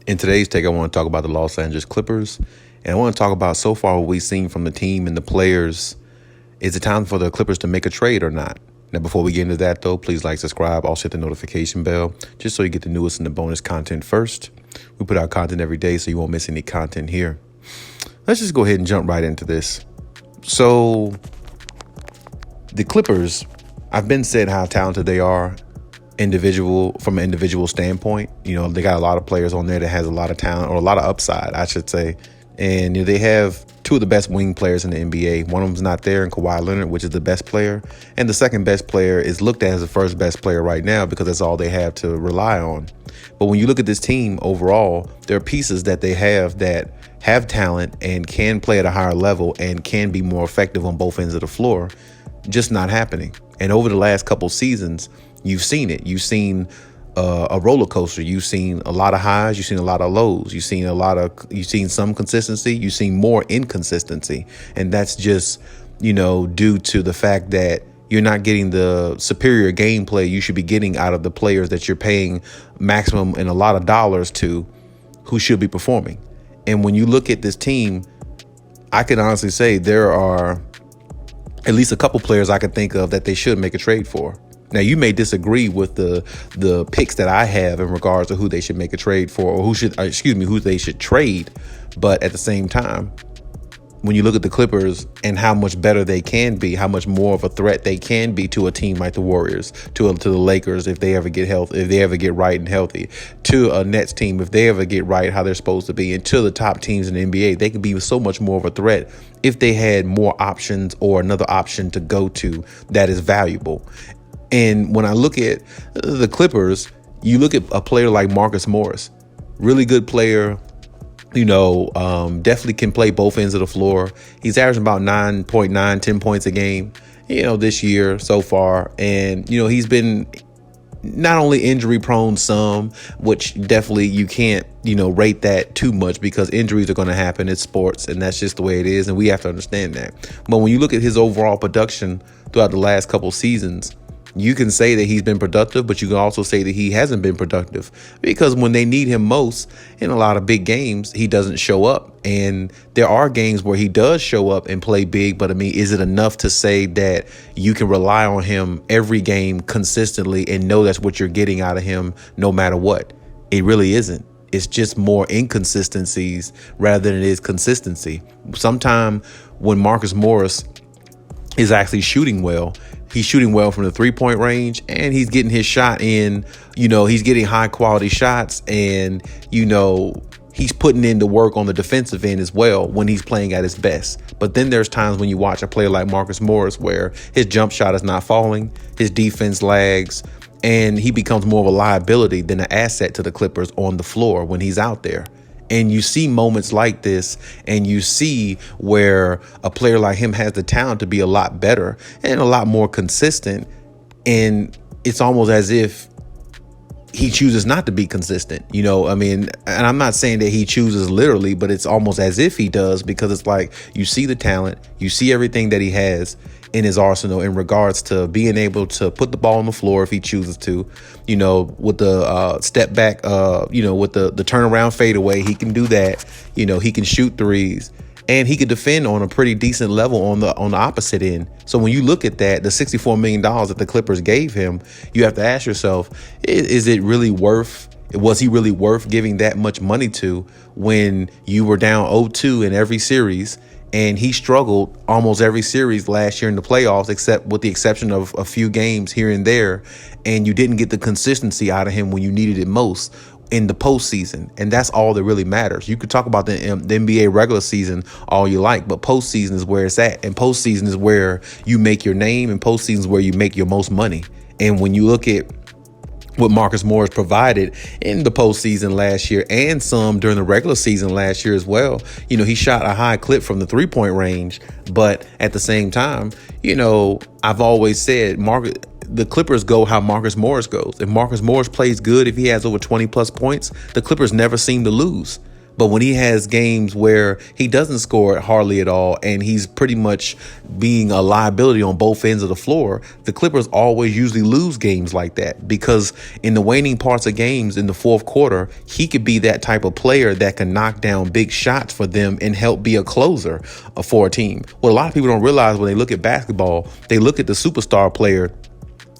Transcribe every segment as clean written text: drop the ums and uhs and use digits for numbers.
In today's take, I want to talk about the Los Angeles Clippers, and I want to talk about so far what we've seen from the team and the players. Is it time for the Clippers to make a trade or not? Now, before we get into that, though, please like, subscribe, also hit the notification bell, just so you get the newest and the bonus content first. We put out content every day, so you won't miss any content here. Let's just go ahead and jump right into this. So, the Clippers, I've been said how talented they are. From an individual standpoint, they got a lot of players on there that has a lot of talent, or a lot of upside, I should say. And they have two of the best wing players in the NBA. One of them's not there in Kawhi Leonard, which is the best player. And the second best player is looked at as the first best player right now because that's all they have to rely on. But when you look at this team overall, there are pieces that they have that have talent and can play at a higher level and can be more effective on both ends of the floor. Just not happening. And over the last couple seasons, you've seen it. You've seen a roller coaster. You've seen a lot of highs. You've seen a lot of lows. You've seen some consistency. You've seen more inconsistency. And that's just, due to the fact that you're not getting the superior gameplay you should be getting out of the players that you're paying maximum and a lot of dollars to, who should be performing. And when you look at this team, I can honestly say there are at least a couple players I can think of that they should make a trade for. Now, you may disagree with the picks that I have in regards to who they should make a trade for, or who they should trade. But at the same time, when you look at the Clippers and how much better they can be, how much more of a threat they can be to a team like the Warriors, to the Lakers if they ever get healthy, if they ever get right and healthy, to a Nets team if they ever get right how they're supposed to be, and to the top teams in the NBA, they can be so much more of a threat if they had more options or another option to go to that is valuable. And when I look at the Clippers, you look at a player like Marcus Morris, really good player, definitely can play both ends of the floor. He's averaging about 9.9, 10 points a game, this year so far. And, he's been not only injury prone some, which definitely you can't, rate that too much because injuries are going to happen. It's sports, and that's just the way it is. And we have to understand that. But when you look at his overall production throughout the last couple seasons, you can say that he's been productive, but you can also say that he hasn't been productive because when they need him most in a lot of big games, he doesn't show up. And there are games where he does show up and play big. But I mean, is it enough to say that you can rely on him every game consistently and know that's what you're getting out of him no matter what? It really isn't. It's just more inconsistencies rather than it is consistency. Sometime when Marcus Morris is actually shooting well, he's shooting well from the 3-point range, and he's getting his shot in, he's getting high quality shots, and, he's putting in the work on the defensive end as well when he's playing at his best. But then there's times when you watch a player like Marcus Morris where his jump shot is not falling, his defense lags, and he becomes more of a liability than an asset to the Clippers on the floor when he's out there. And you see moments like this, and you see where a player like him has the talent to be a lot better and a lot more consistent. And it's almost as if he chooses not to be consistent, and I'm not saying that he chooses literally, but it's almost as if he does, because it's like you see the talent, you see everything that he has in his arsenal in regards to being able to put the ball on the floor if he chooses to, with the step back, with the turnaround fadeaway, he can do that. He can shoot threes, and he could defend on a pretty decent level on the opposite end. So when you look at that, the $64 million that the Clippers gave him, you have to ask yourself, was he really worth giving that much money to when you were down 0-2 in every series? And he struggled almost every series last year in the playoffs, except with the exception of a few games here and there. And you didn't get the consistency out of him when you needed it most in the postseason. And that's all that really matters. You could talk about the NBA regular season all you like, but postseason is where it's at. And postseason is where you make your name, and postseason is where you make your most money. And when you look at what Marcus Morris provided in the postseason last year and some during the regular season last year as well, he shot a high clip from the 3-point range. But at the same time, I've always said the Clippers go how Marcus Morris goes. If Marcus Morris plays good, if he has over 20 plus points, the Clippers never seem to lose. But when he has games where he doesn't score hardly at all and he's pretty much being a liability on both ends of the floor, the Clippers always usually lose games like that, because in the waning parts of games in the fourth quarter, he could be that type of player that can knock down big shots for them and help be a closer for a team. What a lot of people don't realize when they look at basketball, they look at the superstar player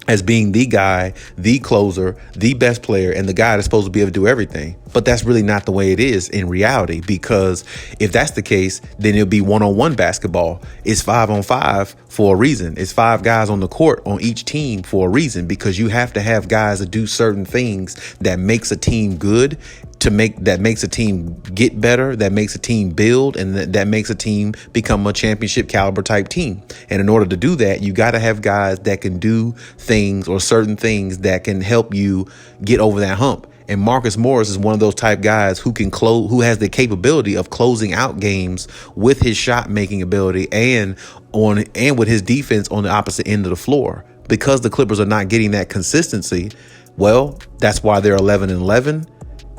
as being the guy, the closer, the best player, and the guy that's supposed to be able to do everything. But that's really not the way it is in reality, because if that's the case, then it'll be one-on-one basketball. It's 5-on-5 for a reason. It's 5 guys on the court on each team for a reason, because you have to have guys that do certain things that makes a team good, that makes a team get better, that makes a team build, and that makes a team become a championship caliber type team. And in order to do that, you got to have guys that can do things or certain things that can help you get over that hump. And Marcus Morris is one of those type guys who can close, who has the capability of closing out games with his shot making ability and with his defense on the opposite end of the floor. Because the Clippers are not getting that consistency, well, that's why they're 11-11.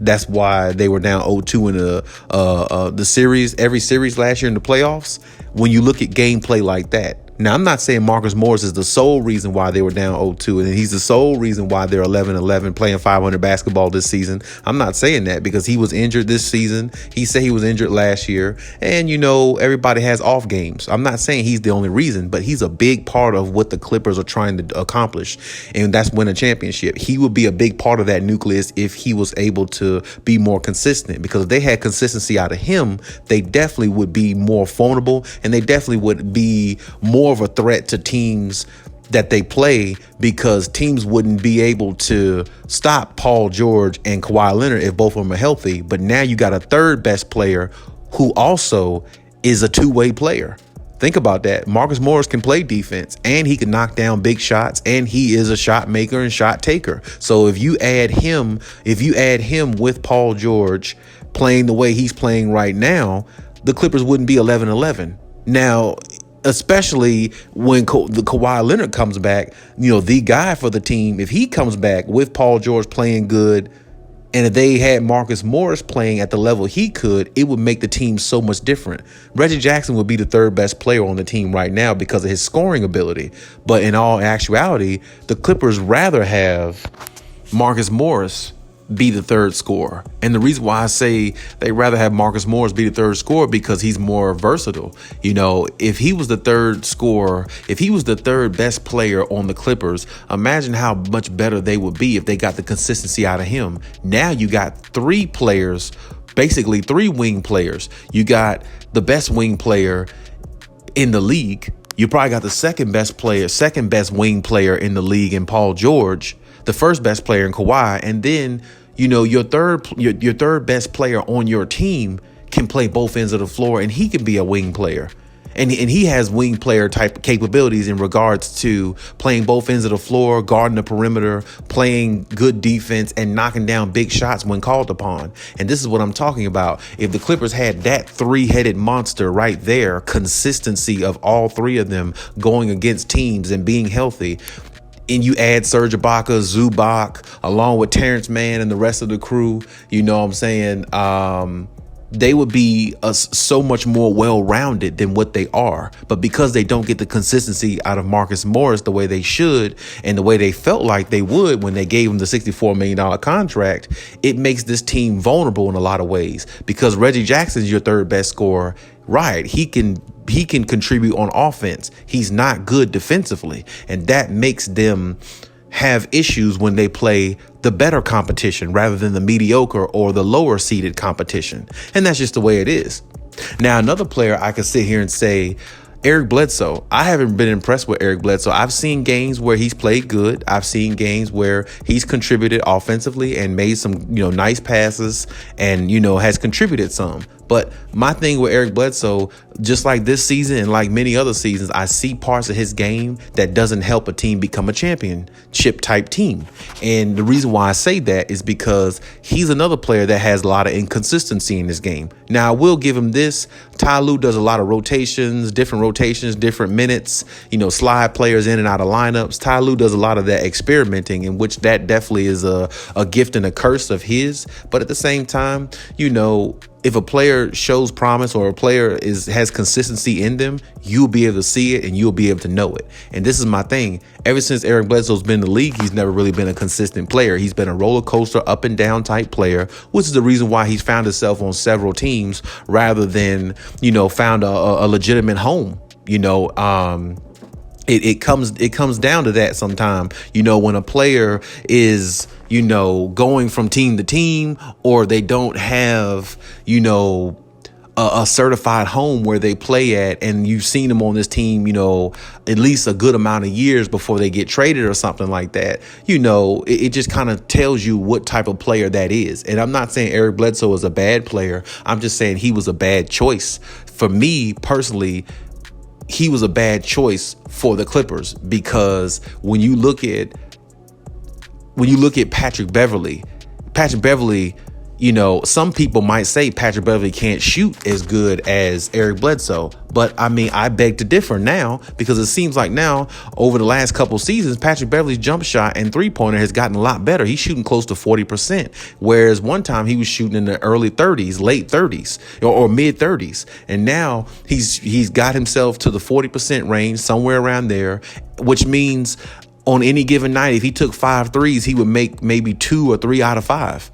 That's why they were down 0-2 in the series, every series last year in the playoffs. When you look at gameplay like that. Now, I'm not saying Marcus Morris is the sole reason why they were down 0-2, and he's the sole reason why they're 11-11 playing 500 basketball this season. I'm not saying that, because he was injured this season. He said he was injured last year, and everybody has off games. I'm not saying he's the only reason, but he's a big part of what the Clippers are trying to accomplish, and that's win a championship. He would be a big part of that nucleus if he was able to be more consistent, because if they had consistency out of him, they definitely would be more formidable, and they definitely would be more of a threat to teams that they play, because teams wouldn't be able to stop Paul George and Kawhi Leonard if both of them are healthy. But now you got a third best player who also is a two-way player. Think about that. Marcus Morris can play defense, and he can knock down big shots, and he is a shot maker and shot taker. So if you add him with Paul George playing the way he's playing right now, the Clippers wouldn't be 11-11. Now, especially when the Kawhi Leonard comes back, the guy for the team, if he comes back with Paul George playing good, and if they had Marcus Morris playing at the level he could, it would make the team so much different. Reggie Jackson would be the third best player on the team right now because of his scoring ability. But in all actuality, the Clippers rather have Marcus Morris be the third scorer. And the reason why I say they rather have Marcus Morris be the third scorer, because he's more versatile. If he was the third scorer, if he was the third best player on the Clippers, imagine how much better they would be if they got the consistency out of him. Now you got 3 players, basically 3 wing players. You got the best wing player in the league. You probably got the second best wing player in the league in Paul George, the first best player in Kawhi, and then your third best player on your team can play both ends of the floor, and he can be a wing player. And he has wing player type capabilities in regards to playing both ends of the floor, guarding the perimeter, playing good defense, and knocking down big shots when called upon. And this is what I'm talking about. If the Clippers had that 3-headed monster right there, consistency of all 3 of them going against teams and being healthy, and you add Serge Ibaka, Zubac, along with Terrence Mann and the rest of the crew, they would be so much more well-rounded than what they are. But because they don't get the consistency out of Marcus Morris the way they should and the way they felt like they would when they gave him the $64 million contract, it makes this team vulnerable in a lot of ways. Because Reggie Jackson's your third best scorer, right? He can contribute on offense. He's not good defensively, and that makes them have issues when they play the better competition rather than the mediocre or the lower seeded competition. And that's just the way it is. Now, another player I could sit here and say, Eric Bledsoe. I haven't been impressed with Eric Bledsoe. I've seen games where he's played good. I've seen games where he's contributed offensively and made some, nice passes and, has contributed some. But my thing with Eric Bledsoe, just like this season and like many other seasons, I see parts of his game that doesn't help a team become a championship type team. And the reason why I say that is because he's another player that has a lot of inconsistency in his game. Now, I will give him this. Ty Lue does a lot of rotations, different minutes, slide players in and out of lineups. Ty Lue does a lot of that experimenting, in which that definitely is a gift and a curse of his. But at the same time, if a player shows promise or a player has consistency in them, you'll be able to see it and you'll be able to know it. And this is my thing. Ever since Eric Bledsoe's been in the league, he's never really been a consistent player. He's been a roller coaster, up and down type player, which is the reason why he's found himself on several teams rather than, found a legitimate home. It comes down to that sometime, when a player is, going from team to team, or they don't have, a certified home where they play at, and you've seen them on this team, at least a good amount of years before they get traded or something like that. It just kind of tells you what type of player that is. And I'm not saying Eric Bledsoe is a bad player. I'm just saying he was a bad choice. For me personally, he was a bad choice for the Clippers, because when you look at Patrick Beverley, some people might say Patrick Beverley can't shoot as good as Eric Bledsoe. But I beg to differ now, because it seems like now over the last couple seasons, Patrick Beverley's jump shot and 3-pointer has gotten a lot better. He's shooting close to 40%, whereas one time he was shooting in the early 30s, late 30s or mid 30s. And now he's got himself to the 40% range, somewhere around there, which means on any given night, if he took 5 threes, he would make maybe 2 or 3 out of 5.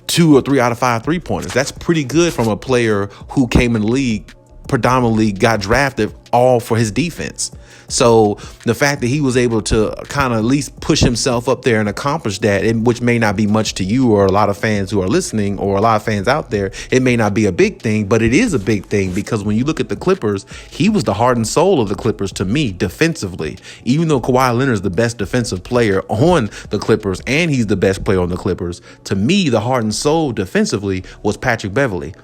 2 or 3 out of 5 3-pointers. That's pretty good from a player who came in the league, predominantly got drafted all for his defense. So the fact that he was able to kind of at least push himself up there and accomplish that, and which may not be much to you or a lot of fans who are listening or a lot of fans out there, it may not be a big thing, but it is a big thing, because when you look at the Clippers, he was the heart and soul of the Clippers to me defensively. Even though Kawhi Leonard is the best defensive player on the Clippers and he's the best player on the Clippers, to me, the heart and soul defensively was Patrick Beverley.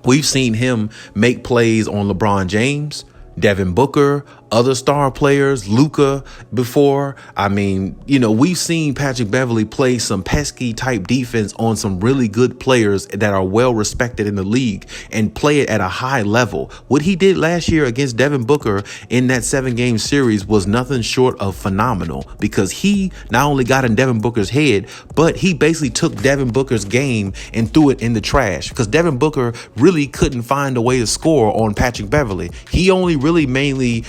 We've seen him make plays on LeBron James, Devin Booker, other star players, Luka before. We've seen Patrick Beverley play some pesky type defense on some really good players that are well respected in the league and play it at a high level. What he did last year against Devin Booker in that 7-game series was nothing short of phenomenal, because he not only got in Devin Booker's head, but he basically took Devin Booker's game and threw it in the trash, because Devin Booker really couldn't find a way to score on Patrick Beverley. He only really mainly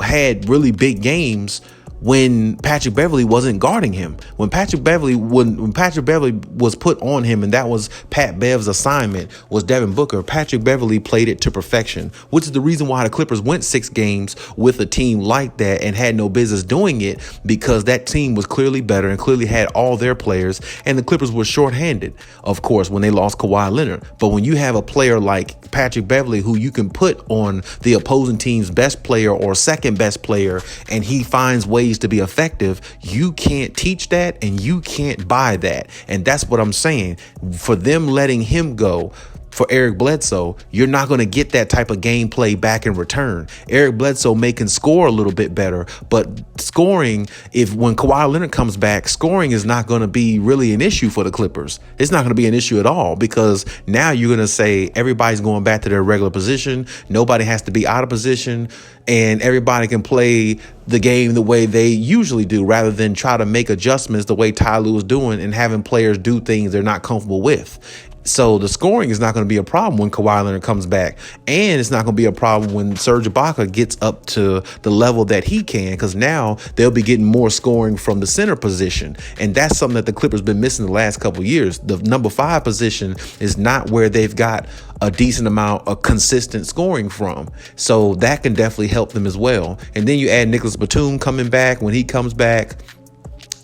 had really big games when Patrick Beverley wasn't guarding him. When Patrick Beverley was put on him, and that was Pat Bev's assignment, was Devin Booker, Patrick Beverley played it to perfection, which is the reason why the Clippers went 6 games with a team like that and had no business doing it, because that team was clearly better and clearly had all their players, and the Clippers were shorthanded, of course, when they lost Kawhi Leonard. But when you have a player like Patrick Beverley, who you can put on the opposing team's best player or second best player, and he finds ways to be effective, you can't teach that and you can't buy that. And that's what I'm saying. For them letting him go for Eric Bledsoe, you're not going to get that type of gameplay back in return. Eric Bledsoe can score a little bit better, but scoring, when Kawhi Leonard comes back, scoring is not going to be really an issue for the Clippers. It's not going to be an issue at all, because now you're going to say everybody's going back to their regular position. Nobody has to be out of position, and everybody can play the game the way they usually do, rather than try to make adjustments the way Ty Lue was doing and having players do things they're not comfortable with. So the scoring is not going to be a problem when Kawhi Leonard comes back. And it's not going to be a problem when Serge Ibaka gets up to the level that he can, because now they'll be getting more scoring from the center position. And that's something that the Clippers been missing the last couple of years. The number 5 position is not where they've got a decent amount of consistent scoring from. So that can definitely help them as well. And then you add Nicholas Batum coming back. When he comes back,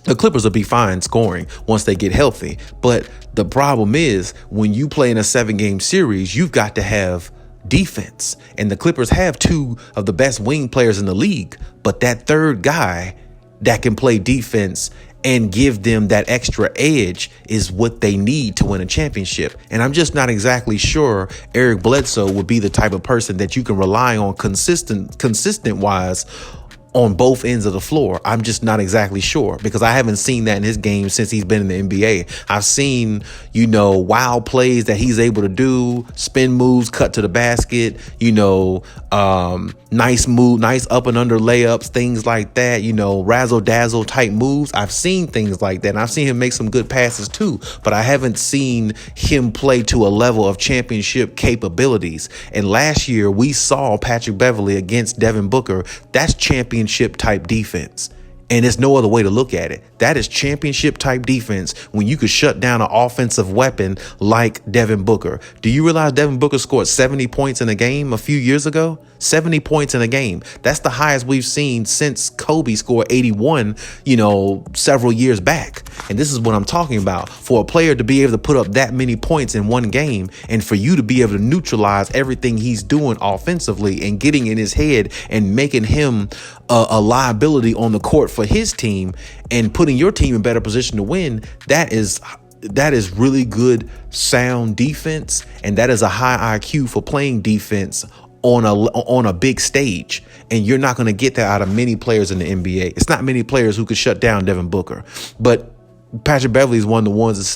the Clippers will be fine scoring once they get healthy. But the problem is, when you play in a 7-game series, you've got to have defense. And the Clippers have 2 of the best wing players in the league. But that third guy that can play defense and give them that extra edge is what they need to win a championship. And I'm just not exactly sure Eric Bledsoe would be the type of person that you can rely on consistent wise on both ends of the floor. I'm just not exactly sure because I haven't seen that in his game since he's been in the NBA. I've seen, wild plays that he's able to do, spin moves, cut to the basket, nice move, nice up and under layups, things like that, razzle dazzle type moves. I've seen things like that. And I've seen him make some good passes too, but I haven't seen him play to a level of championship capabilities. And last year we saw Patrick Beverley against Devin Booker. That's championship type defense. And there's no other way to look at it. That is championship type defense when you could shut down an offensive weapon like Devin Booker. Do you realize Devin Booker scored 70 points in a game a few years ago? 70 points in a game. That's the highest we've seen since Kobe scored 81, several years back. And this is what I'm talking about. For a player to be able to put up that many points in one game and for you to be able to neutralize everything he's doing offensively and getting in his head and making him a liability on the court for his team and putting your team in better position to win, that is really good, sound defense. And that is a high IQ for playing defense on a big stage. And you're not going to get that out of many players in the NBA. It's not many players who could shut down Devin Booker. But Patrick Beverley is one of the ones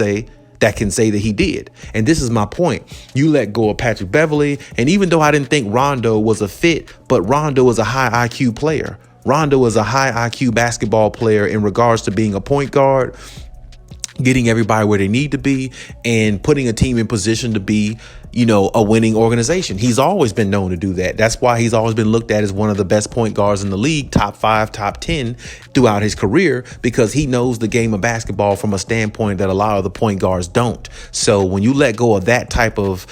that can say that he did. And this is my point. You let go of Patrick Beverley. And even though I didn't think Rondo was a fit, but Rondo is a high IQ player. Rondo is a high IQ basketball player in regards to being a point guard, getting everybody where they need to be, and putting a team in position to be, a winning organization. He's always been known to do that. That's why he's always been looked at as one of the best point guards in the league, top 5, top 10 throughout his career, because he knows the game of basketball from a standpoint that a lot of the point guards don't. So when you let go of that type of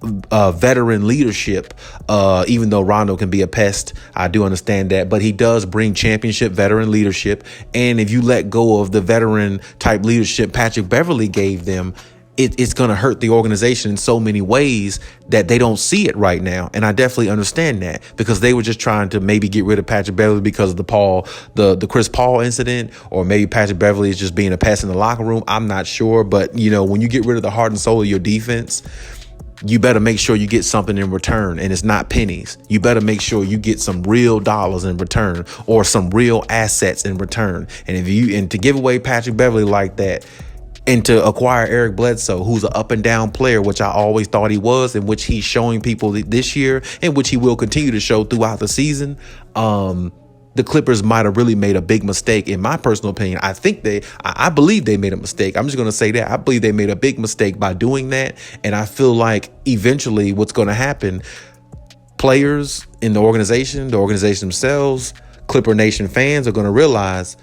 veteran leadership, even though Rondo can be a pest, I do understand that, but he does bring championship veteran leadership. And if you let go of the veteran type leadership Patrick Beverley gave them, it's going to hurt the organization in so many ways that they don't see it right now. And I definitely understand that, because they were just trying to maybe get rid of Patrick Beverley because of the Chris Paul incident, or maybe Patrick Beverley is just being a pest in the locker room. I'm not sure. But, when you get rid of the heart and soul of your defense, you better make sure you get something in return, and it's not pennies. You better make sure you get some real dollars in return, or some real assets in return. And to give away Patrick Beverley like that, and to acquire Eric Bledsoe, who's an up and down player, which I always thought he was, and which he's showing people this year, and which he will continue to show throughout the season, the Clippers might have really made a big mistake, in my personal opinion. I believe they made a mistake. I'm just going to say that. I believe they made a big mistake by doing that. And I feel like eventually what's going to happen, players in the organization themselves, Clipper Nation fans are going to realize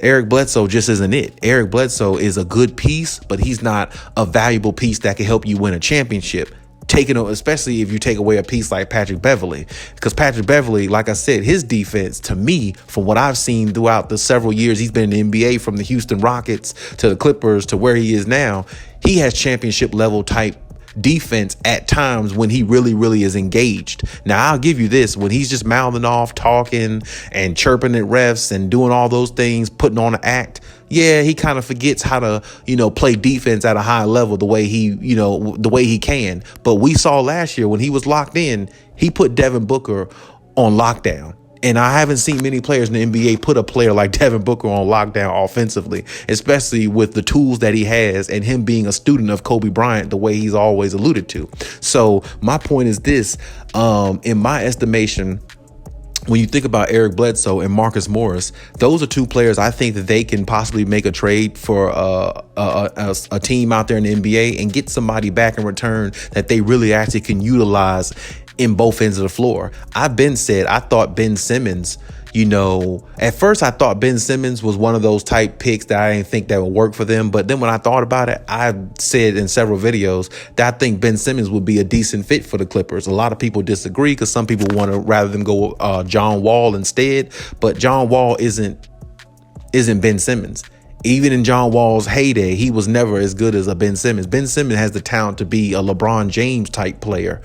Eric Bledsoe just isn't it. Eric Bledsoe is a good piece, but he's not a valuable piece that can help you win a championship. Especially if you take away a piece like Patrick Beverley, because Patrick Beverley, like I said, his defense, to me, from what I've seen throughout the several years he's been in the NBA, from the Houston Rockets to the Clippers to where he is now, he has championship level type defense at times when he really, really is engaged. Now, I'll give you this. When he's just mouthing off, talking and chirping at refs and doing all those things, putting on an act, yeah, he kind of forgets how to, play defense at a high level the way he can. But we saw last year when he was locked in, he put Devin Booker on lockdown. And I haven't seen many players in the NBA put a player like Devin Booker on lockdown offensively, especially with the tools that he has and him being a student of Kobe Bryant, the way he's always alluded to. So my point is this, in my estimation, when you think about Eric Bledsoe and Marcus Morris, those are two players I think that they can possibly make a trade for a team out there in the NBA and get somebody back in return that they really actually can utilize in both ends of the floor. I thought Ben Simmons, at first I thought Ben Simmons was one of those type picks that I didn't think that would work for them. But then when I thought about it, I said in several videos that I think Ben Simmons would be a decent fit for the Clippers. A lot of people disagree because some people want to rather them go John Wall instead. But John Wall isn't Ben Simmons. Even in John Wall's heyday, he was never as good as a Ben Simmons. Ben Simmons has the talent to be a LeBron James type player.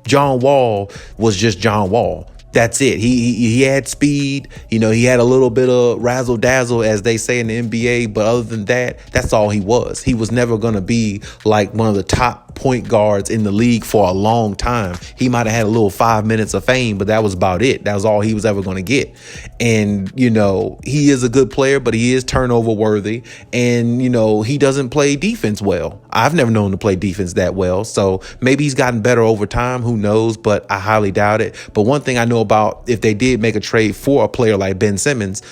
John Wall was just John Wall. That's it. He had speed. He had a little bit of razzle dazzle, as they say in the NBA. But other than that, that's all he was. He was never going to be like one of the top point guards in the league for a long time. He might have had a little 5 minutes of fame, but that was about it. That was all he was ever going to get. And, he is a good player, but he is turnover worthy. And, he doesn't play defense well. I've never known him to play defense that well. So maybe he's gotten better over time. Who knows? But I highly doubt it. But one thing I know about, if they did make a trade for a player like Ben Simmons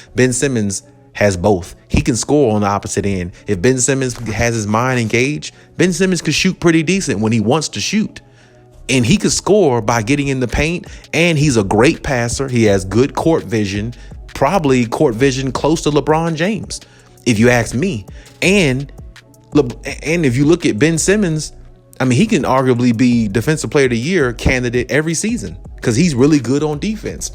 has both. He can score on the opposite end. If Ben Simmons has his mind engaged, Ben Simmons could shoot pretty decent when he wants to shoot. And he could score by getting in the paint. And he's a great passer. He has good court vision, probably court vision close to LeBron James, if you ask me. And if you look at Ben Simmons, I mean, he can arguably be Defensive Player of the Year candidate every season because he's really good on defense.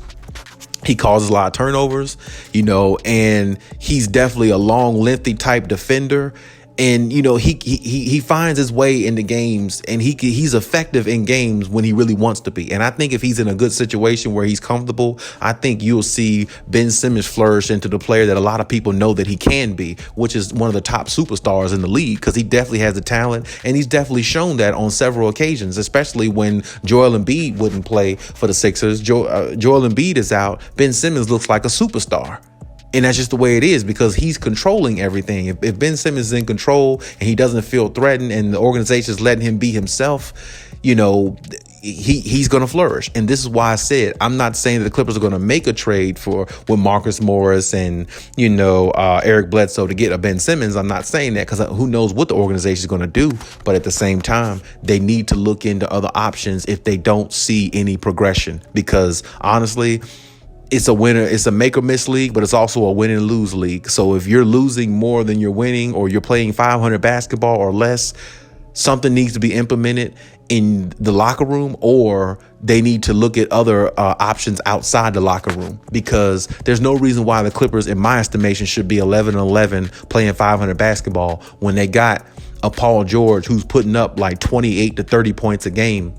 He causes a lot of turnovers, and he's definitely a long, lengthy type defender. And, he finds his way into games, and he's effective in games when he really wants to be. And I think if he's in a good situation where he's comfortable, I think you'll see Ben Simmons flourish into the player that a lot of people know that he can be, which is one of the top superstars in the league, because he definitely has the talent. And he's definitely shown that on several occasions, especially when Joel Embiid wouldn't play for the Sixers. Joel Embiid is out. Ben Simmons looks like a superstar. And that's just the way it is, because he's controlling everything. If Ben Simmons is in control and he doesn't feel threatened and the organization is letting him be himself, he's going to flourish. And this is why I said I'm not saying that the Clippers are going to make a trade with Marcus Morris and, Eric Bledsoe to get a Ben Simmons. I'm not saying that because who knows what the organization is going to do. But at the same time, they need to look into other options if they don't see any progression, because honestly, it's a winner. It's a make or miss league, but it's also a win and lose league. So if you're losing more than you're winning, or you're playing 500 basketball or less, something needs to be implemented in the locker room, or they need to look at other options outside the locker room, because there's no reason why the Clippers, in my estimation, should be 11-11 playing 500 basketball when they got a Paul George who's putting up like 28 to 30 points a game,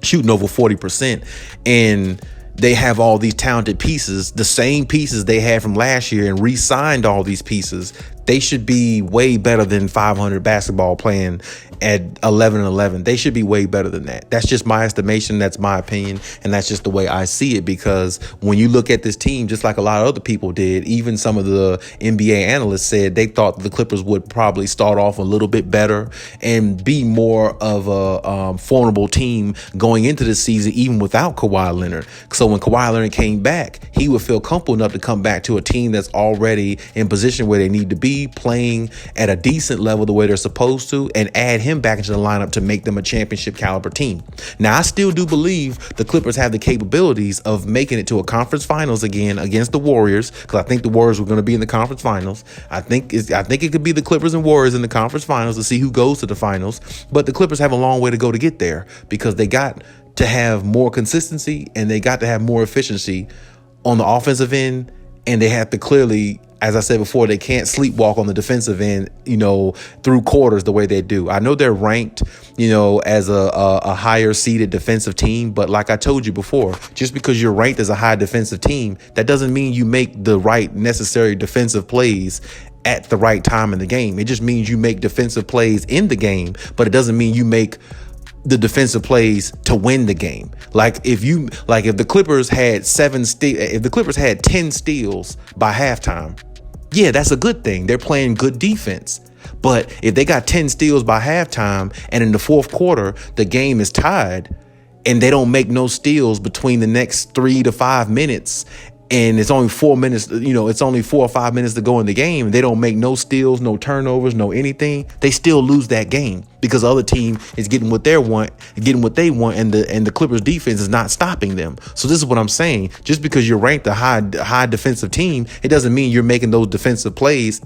shooting over 40%. And they have all these talented pieces, the same pieces they had from last year, and re-signed all these pieces. They should be way better than 500 basketball playing at 11-11. They should be way better than that. That's just my estimation. That's my opinion. And that's just the way I see it, because when you look at this team, just like a lot of other people did, even some of the NBA analysts said they thought the Clippers would probably start off a little bit better and be more of a formidable team going into the season, even without Kawhi Leonard. So when Kawhi Leonard came back, he would feel comfortable enough to come back to a team that's already in position where they need to be, playing at a decent level the way they're supposed to, and add him back into the lineup to make them a championship caliber team. Now, I still do believe the Clippers have the capabilities of making it to a conference finals again against the Warriors, because I think the Warriors were going to be in the conference finals. I think it could be the Clippers and Warriors in the conference finals to see who goes to the finals. But the Clippers have a long way to go to get there, because they got to have more consistency and they got to have more efficiency on the offensive end, and they have to clearly, as I said before, they can't sleepwalk on the defensive end, through quarters the way they do. I know they're ranked, as a higher seeded defensive team. But like I told you before, just because you're ranked as a high defensive team, that doesn't mean you make the right necessary defensive plays at the right time in the game. It just means you make defensive plays in the game, but it doesn't mean you make the defensive plays to win the game. If the Clippers had 10 steals by halftime, yeah, that's a good thing. They're playing good defense. But if they got 10 steals by halftime and in the fourth quarter, the game is tied and they don't make no steals between the next 3 to 5 minutes, and it's only 4 minutes, it's only 4 or 5 minutes to go in the game, and they don't make no steals, no turnovers, no anything, they still lose that game, because the other team is getting what they want, and the Clippers defense is not stopping them. So this is what I'm saying. Just because you're ranked a high defensive team, it doesn't mean you're making those defensive plays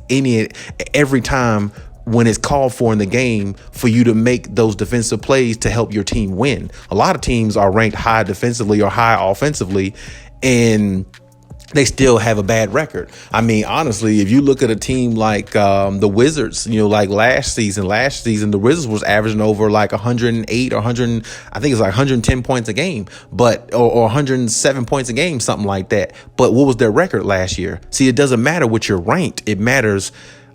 every time when it's called for in the game for you to make those defensive plays to help your team win. A lot of teams are ranked high defensively or high offensively, and they still have a bad record. I mean, honestly, if you look at a team like the Wizards, like last season, the Wizards was averaging over like 108 or 100, I think it's like 110 points a game, or 107 points a game, something like that. But what was their record last year? See, it doesn't matter what you're ranked. It matters,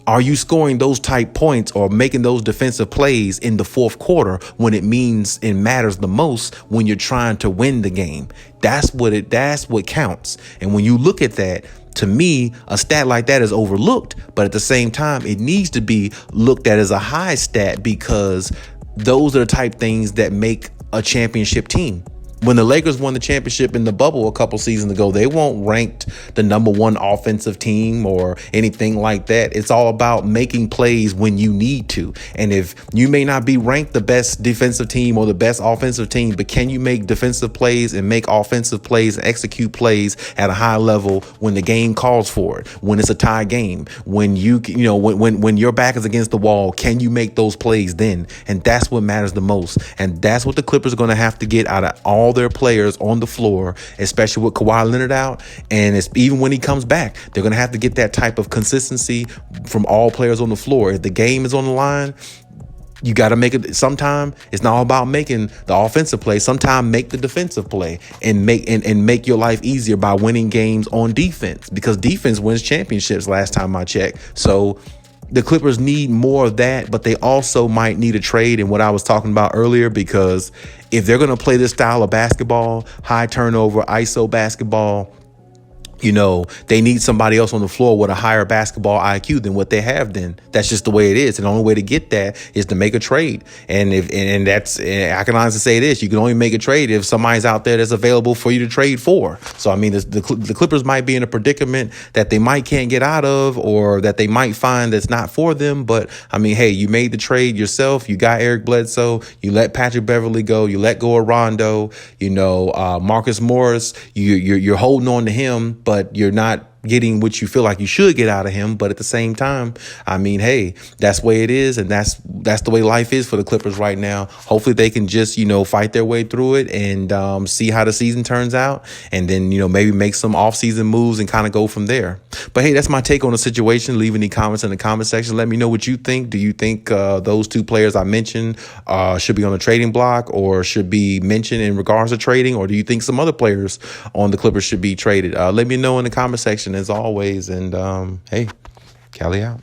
are you scoring those type points or making those defensive plays in the fourth quarter when it matters the most when you're trying to win the game? That's what counts. And when you look at that, to me, a stat like that is overlooked. But at the same time, it needs to be looked at as a high stat because those are the type things that make a championship team. When the Lakers won the championship in the bubble a couple seasons ago, they weren't ranked the number one offensive team or anything like that. It's all about making plays when you need to. And if you may not be ranked the best defensive team or the best offensive team, but can you make defensive plays and make offensive plays and execute plays at a high level when the game calls for it, when it's a tie game, when when your back is against the wall, can you make those plays then? And that's what matters the most. And that's what the Clippers are going to have to get out of all their players on the floor, especially with Kawhi Leonard out. And even when he comes back, they're going to have to get that type of consistency from all players on the floor. If the game is on the line, you got to make it. Sometimes it's not all about making the offensive play. Sometimes make the defensive play and make your life easier by winning games on defense, because defense wins championships last time I checked. So the Clippers need more of that, but they also might need a trade in what I was talking about earlier, because if they're going to play this style of basketball, high turnover, ISO basketball, they need somebody else on the floor with a higher basketball IQ than what they have. Then that's just the way it is. And the only way to get that is to make a trade. And I can honestly say this: you can only make a trade if somebody's out there that's available for you to trade for. So I mean, the Clippers might be in a predicament that they can't get out of, or that they might find that's not for them. But I mean, hey, you made the trade yourself. You got Eric Bledsoe. You let Patrick Beverley go. You let go of Rondo. Marcus Morris. You're holding on to him, but you're not getting what you feel like you should get out of him. But at the same time, I mean, hey, that's the way it is. And that's the way life is for the Clippers right now. Hopefully they can just, fight their way through it and see how the season turns out. And then, maybe make some offseason moves and kind of go from there. But hey, that's my take on the situation. Leave any comments in the comment section. Let me know what you think. Do you think those two players I mentioned should be on the trading block or should be mentioned in regards to trading? Or do you think some other players on the Clippers should be traded? Let me know in the comment section as always. And hey, Khaliis out.